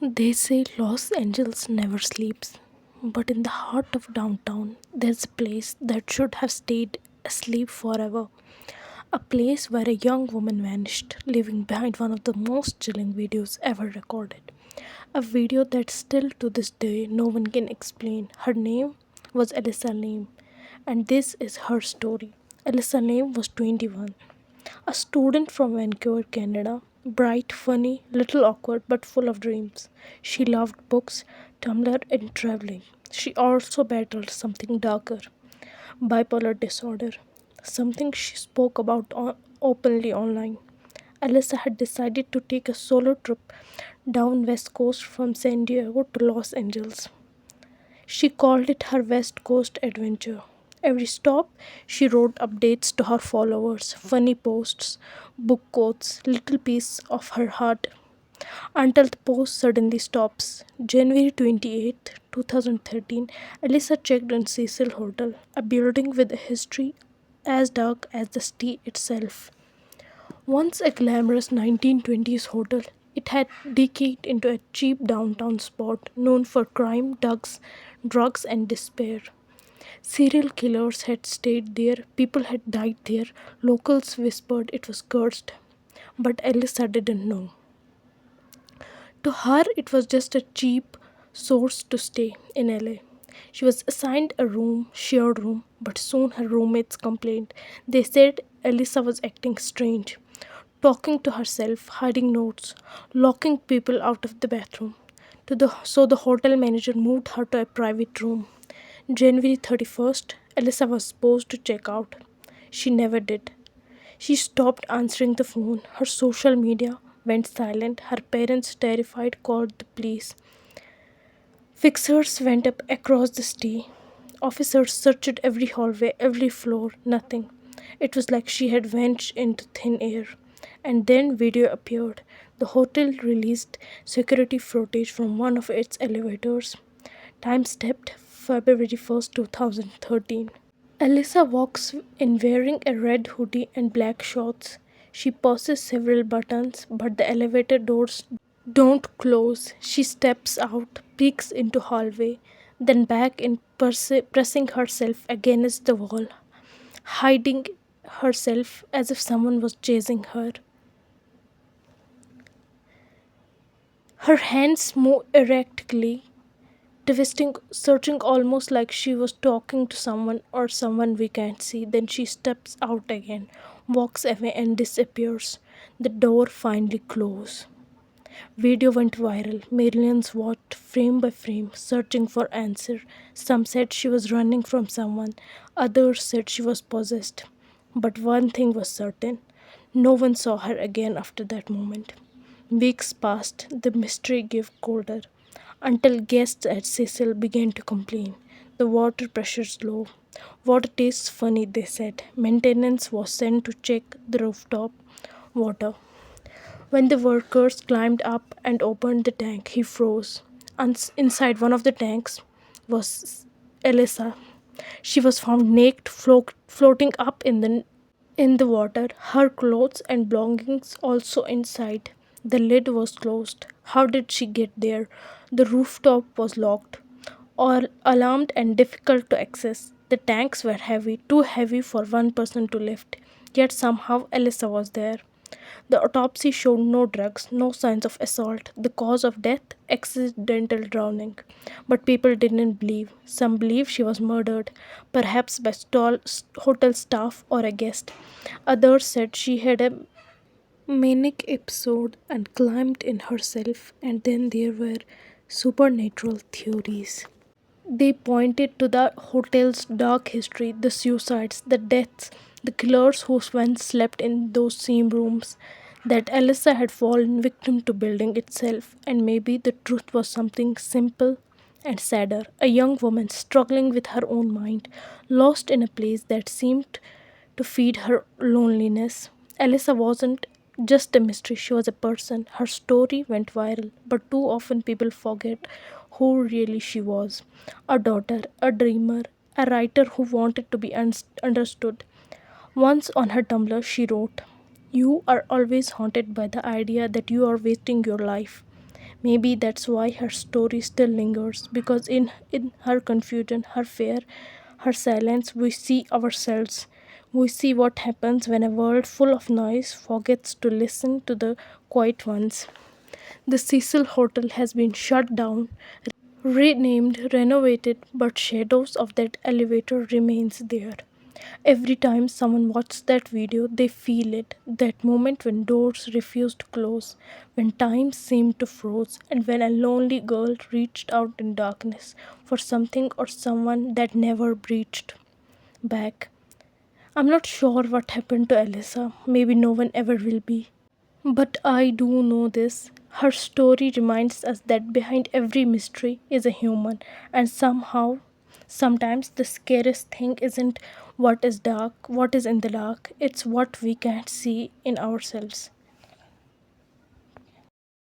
They say Los Angeles never sleeps, but in the heart of downtown, there's a place that should have stayed asleep forever. A place where a young woman vanished, leaving behind one of the most chilling videos ever recorded. A video that still to this day no one can explain. Her name was Alyssa Lam, and this is her story. Alyssa Lam was 21, a student from Vancouver, Canada. Bright, funny, little awkward, but full of dreams. She loved books, Tumblr, and traveling. She also battled something darker, bipolar disorder, something she spoke about openly online. Alyssa had decided to take a solo trip down West Coast from San Diego to Los Angeles. She called it her West Coast adventure. Every stop, she wrote updates to her followers, funny posts, book quotes, little piece of her heart, until the post suddenly stops. January 28th, 2013, Alyssa checked in Cecil Hotel, a building with a history as dark as the city itself. Once a glamorous 1920s hotel, it had decayed into a cheap downtown spot known for crime, drugs, and despair. Serial killers had stayed there, people had died there, locals whispered it was cursed. But Alyssa didn't know. To her, it was just a cheap source to stay in LA. She was assigned a room, shared room, but soon her roommates complained. They said Alyssa was acting strange, talking to herself, hiding notes, locking people out of the bathroom. So the hotel manager moved her to a private room. January 31st, Alyssa was supposed to check out. She never did. She stopped answering the phone. Her social media went silent. Her parents, terrified, called the police. Fixers went up across the city. Officers searched every hallway, every floor, nothing. It was like she had vanished into thin air. And then video appeared. The hotel released security footage from one of its elevators. Time stepped February 1st, 2013. Alyssa walks in wearing a red hoodie and black shorts. She presses several buttons, but the elevator doors don't close. She steps out, peeks into hallway, then back in pressing herself against the wall, hiding herself as if someone was chasing her. Her hands move erratically, twisting, searching almost like she was talking to someone or someone we can't see. Then she steps out again, walks away, and disappears. The door finally closes. Video went viral. Millions watched frame by frame, searching for answer. Some said she was running from someone, others said she was possessed. But one thing was certain, no one saw her again after that moment. Weeks passed, the mystery grew colder, until guests at Cecil began to complain. The water pressure's low. Water tastes funny, they said. Maintenance was sent to check the rooftop water. When the workers climbed up and opened the tank, he froze. Inside one of the tanks was Elisa. She was found naked, floating up in the water, her clothes and belongings also inside. The lid was closed. How did she get there? The rooftop was locked, all alarmed and difficult to access. The tanks were heavy, too heavy for one person to lift. Yet somehow Alyssa was there. The autopsy showed no drugs, no signs of assault. The cause of death, accidental drowning. But people didn't believe. Some believed she was murdered, perhaps by hotel staff or a guest. Others said she had a manic episode and climbed in herself, and then there were supernatural theories. They pointed to the hotel's dark history, the suicides, the deaths, the killers who once slept in those same rooms, that Alyssa had fallen victim to building itself, and maybe the truth was something simple and sadder. A young woman struggling with her own mind, lost in a place that seemed to feed her loneliness. Alyssa wasn't just a mystery, she was a person. Her story went viral, but too often people forget who really she was: a daughter, a dreamer, a writer who wanted to be understood. Once on her Tumblr, she wrote, "You are always haunted by the idea that you are wasting your life. Maybe that's why her story still lingers, because in her confusion, her fear, her silence, we see ourselves. We see what happens when a world full of noise forgets to listen to the quiet ones. The Cecil Hotel has been shut down, renamed, renovated, but shadows of that elevator remains there. Every time someone watches that video, they feel it. That moment when doors refused to close, when time seemed to froze, and when a lonely girl reached out in darkness for something or someone that never breached back. I'm not sure what happened to Alyssa. Maybe no one ever will be. But I do know this. Her story reminds us that behind every mystery is a human, and somehow, sometimes the scariest thing isn't what is dark, what is in the dark, it's what we can't see in ourselves.